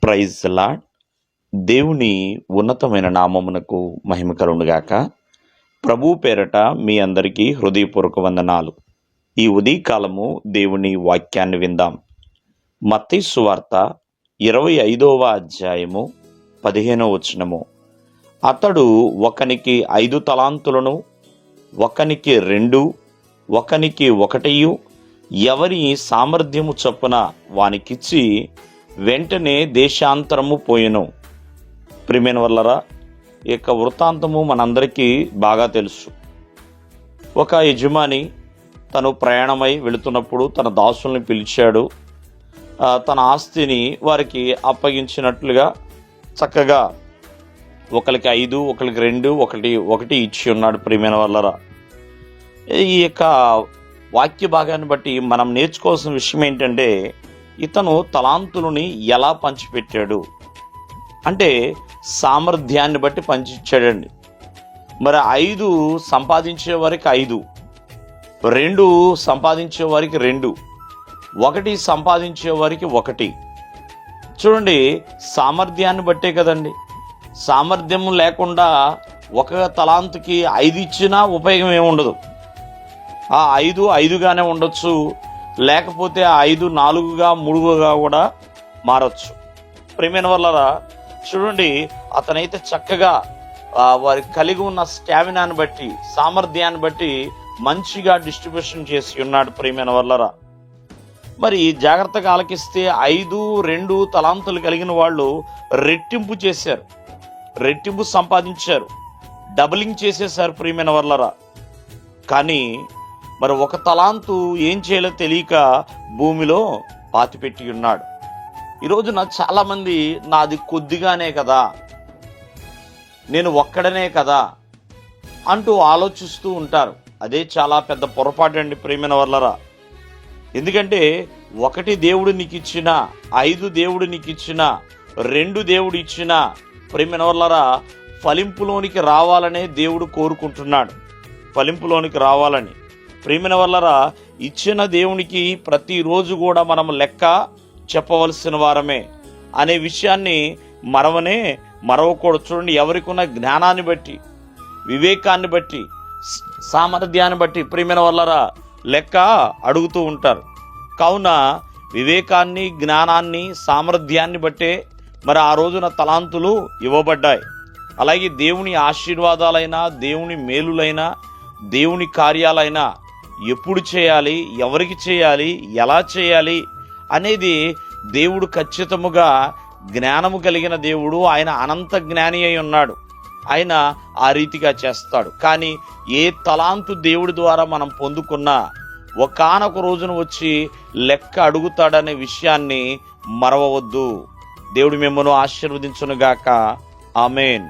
Praise lord. దేవుని ఉన్నతమైన నామమునకు మహిమ కలుగునుగాక. ప్రభు పేరట మీ అందరికీ హృదయపూర్వక వందనాలు. ఈ ఉదయకాలము దేవుని వాక్యాన్ని విందాం. మత్తయి సువార్త 25వ అధ్యాయము 15వ వచనము. అతడు ఒకనికి 5 తలాంతులను, ఒకనికి 2, ఒకనికి 1, ఎవరి సామర్థ్యము చొప్పున వానికిచ్చి వెంటనే దేశాంతరము పోయెను. ప్రియమైన వాళ్ళరా, ఈ యొక్క వృత్తాంతము మనందరికీ బాగా తెలుసు. ఒక యజమాని తను ప్రయాణమై వెళుతున్నప్పుడు తన దాసుల్ని పిలిచాడు. తన ఆస్తిని వారికి అప్పగించినట్లుగా చక్కగా ఒకరికి 5, ఒకరికి 2, ఒకటి ఇచ్చి ఉన్నాడు. ప్రియమైన వాళ్ళరా, ఈ యొక్క వాక్య భాగాన్ని బట్టి మనం నేర్చుకోవాల్సిన విషయం ఏంటంటే, ఇతను తలాంతులని ఎలా పంచిపెట్టాడు అంటే సామర్థ్యాన్ని బట్టి పంచిచ్చాడండి. మరి 5 సంపాదించే వారికి 5, 2 సంపాదించే వారికి 2, 1 సంపాదించే వారికి 1. చూడండి, సామర్థ్యాన్ని బట్టే కదండి. సామర్థ్యం లేకుండా ఒక తలాంతుకి 5 ఇచ్చినా ఉపయోగం ఏముండదు. ఆ 5గానే ఉండొచ్చు, లేకపోతే ఆ 5 4గా 3గా కూడా మారచ్చు. ప్రియమైన వాళ్ళరా, చూడండి, అతనైతే చక్కగా వారి కలిగి ఉన్న స్టామినాని బట్టి, సామర్థ్యాన్ని బట్టి మంచిగా డిస్ట్రిబ్యూషన్ చేసి ఉన్నాడు. ప్రియమైన వాళ్ళరా, మరి జాగ్రత్తగా ఆలకిస్తే 5, 2 తలాంతులు కలిగిన వాళ్ళు రెట్టింపు చేశారు, రెట్టింపు సంపాదించారు, డబలింగ్ చేసేశారు. ప్రియమైన వాళ్ళరా, కానీ మరి 1 తలాంతు ఏం చేయాలో తెలియక భూమిలో పాతిపెట్టి ఉన్నాడు. ఈరోజున చాలామంది నాది కొద్దిగానే కదా, నేను ఒక్కడనే కదా అంటూ ఆలోచిస్తూ ఉంటారు. అదే చాలా పెద్ద పొరపాటు అండి. ప్రియమైన వాళ్ళరా, ఎందుకంటే 1 దేవుడు నీకు ఇచ్చిన, 5 దేవుడు నీకు ఇచ్చిన, 2 దేవుడు ఇచ్చిన, ప్రియమైన వాళ్ళరా, ఫలింపులోనికి రావాలనే దేవుడు కోరుకుంటున్నాడు. ఫలింపులోనికి రావాలని. ప్రియమైన వాళ్ళరా, ఇచ్చిన దేవునికి ప్రతిరోజు కూడా మనం లెక్క చెప్పవలసిన వారమే అనే విషయాన్ని మరవకూడదు. చూడండి, ఎవరికి ఉన్న జ్ఞానాన్ని బట్టి, వివేకాన్ని బట్టి, సామర్థ్యాన్ని బట్టి ప్రియమైన వాళ్ళరా లెక్క అడుగుతూ ఉంటారు. కావున వివేకాన్ని, జ్ఞానాన్ని, సామర్థ్యాన్ని బట్టే మరి ఆ రోజున తలాంతులు ఇవ్వబడ్డాయి. అలాగే దేవుని ఆశీర్వాదాలైనా, దేవుని మేలులైనా, దేవుని కార్యాలైనా ఎప్పుడు చేయాలి, ఎవరికి చేయాలి, ఎలా చేయాలి అనేది దేవుడు ఖచ్చితముగా జ్ఞానము కలిగిన దేవుడు. ఆయన అనంత జ్ఞాని అయి ఉన్నాడు. ఆయన ఆ రీతిగా చేస్తాడు. కానీ ఏ తలాంతు దేవుడి ద్వారా మనం పొందుకున్నా ఒకానొక రోజున వచ్చి లెక్క అడుగుతాడనే విషయాన్ని మరవవద్దు. దేవుడు మిమ్మల్ని ఆశీర్వదించునుగాక. ఆమేన్.